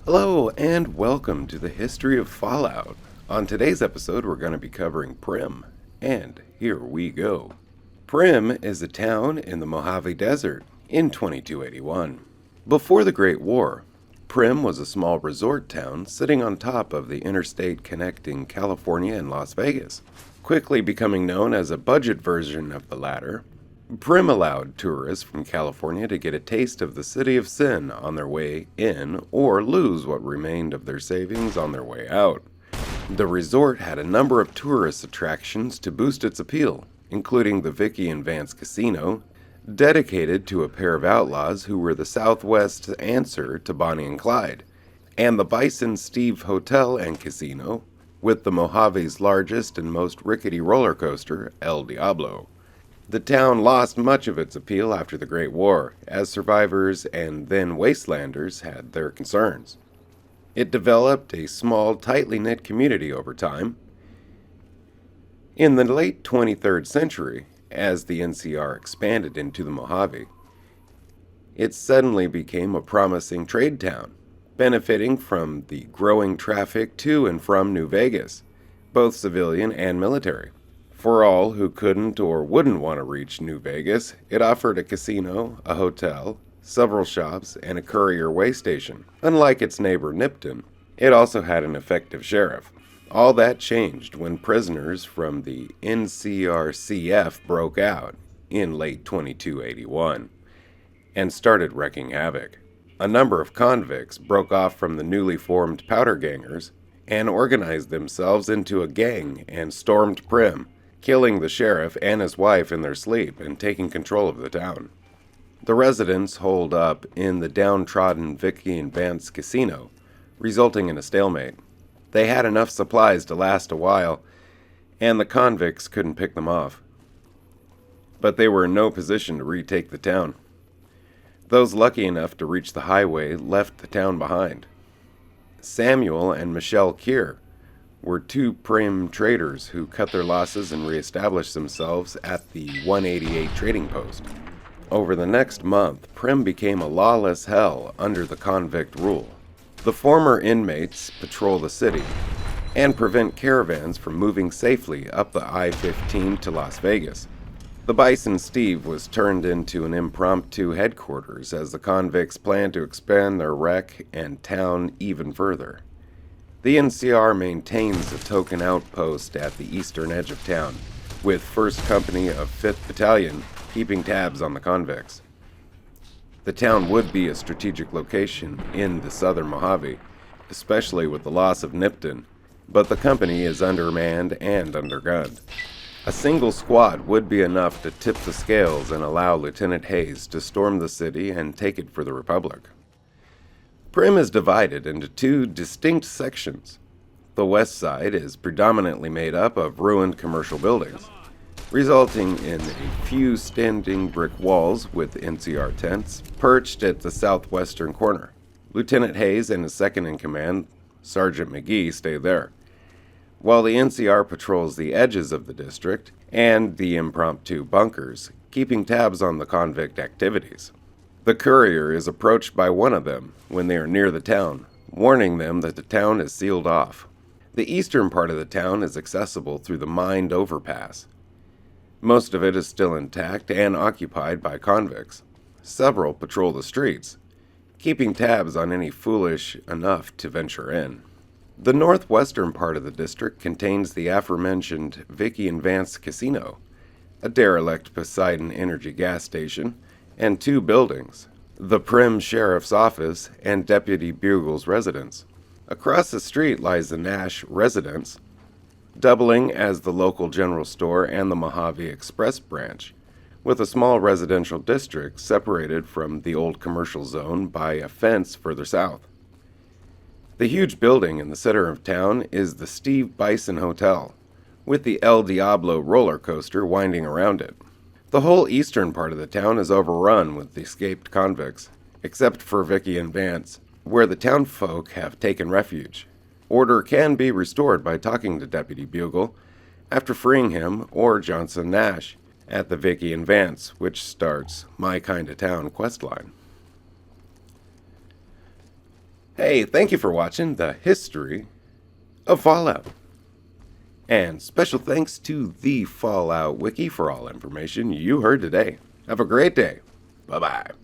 Hello, and welcome to the History of Fallout. On today's episode, we're going to be covering Primm, and here we go. Primm is a town in the Mojave Desert in 2281. Before the Great War, Primm was a small resort town sitting on top of the interstate connecting California and Las Vegas. Quickly becoming known as a budget version of the latter, Primm allowed tourists from California to get a taste of the city of sin on their way in or lose what remained of their savings on their way out. The resort had a number of tourist attractions to boost its appeal, including the Vikki Vance Casino, dedicated to a pair of outlaws who were the Southwest's answer to Bonnie and Clyde, and the Bison Hotel and Casino, with the Mojave's largest and most rickety rollercoaster, El Diablo. The town lost much of its appeal after the Great War, as survivors and then wastelanders had their concerns. It developed a small, tightly knit community over time. In the late 23rd century, as the NCR expanded into the Mojave, it suddenly became a promising trade town, benefiting from the growing traffic to and from New Vegas, both civilian and military. For all who couldn't or wouldn't want to reach New Vegas, it offered a casino, a hotel, several shops, and a courier way station. Unlike its neighbor Nipton, it also had an effective sheriff. All that changed when prisoners from the NCRCF broke out in late 2281 and started wreaking havoc. A number of convicts broke off from the newly formed powder gangers and organized themselves into a gang and stormed Primm, killing the sheriff and his wife in their sleep and taking control of the town. The residents holed up in the downtrodden Vikki Vance Casino, resulting in a stalemate. They had enough supplies to last a while, and the convicts couldn't pick them off. But they were in no position to retake the town. Those lucky enough to reach the highway left the town behind. Samuel and Michelle Keir were two Primm traders who cut their losses and reestablished themselves at the 188 trading post. Over the next month, Primm became a lawless hell under the convict rule. The former inmates patrol the city and prevent caravans from moving safely up the I-15 to Las Vegas. The Bison was turned into an impromptu headquarters as the convicts planned to expand their wreck and town even further. The NCR maintains a token outpost at the eastern edge of town, with 1st Company of 5th Battalion keeping tabs on the convicts. The town would be a strategic location in the southern Mojave, especially with the loss of Nipton, but the company is undermanned and undergunned. A single squad would be enough to tip the scales and allow Lieutenant Hayes to storm the city and take it for the Republic. Primm is divided into two distinct sections. The west side is predominantly made up of ruined commercial buildings, resulting in a few standing brick walls with NCR tents perched at the southwestern corner. Lieutenant Hayes and his second-in-command, Sergeant McGee, stay there, while the NCR patrols the edges of the district and the impromptu bunkers, keeping tabs on the convict activities. The courier is approached by one of them when they are near the town, warning them that the town is sealed off. The eastern part of the town is accessible through the mined overpass. Most of it is still intact and occupied by convicts. Several patrol the streets, keeping tabs on any foolish enough to venture in. The northwestern part of the district contains the aforementioned Vikki Vance Casino, a derelict Poseidon Energy gas station, and two buildings, the Primm Sheriff's Office and Deputy Bugle's residence. Across the street lies the Nash residence, doubling as the local general store and the Mojave Express branch, with a small residential district separated from the old commercial zone by a fence further south. The huge building in the center of town is the Bison Hotel, with the El Diablo roller coaster winding around it. The whole eastern part of the town is overrun with escaped convicts, except for Vikki Vance, where the townfolk have taken refuge. Order can be restored by talking to Deputy Bugle after freeing him or Johnson Nash at the Vikki Vance, which starts My Kinda Town questline. Hey, thank you for watching the history of Fallout. And special thanks to the Fallout Wiki for all information you heard today. Have a great day. Bye-bye.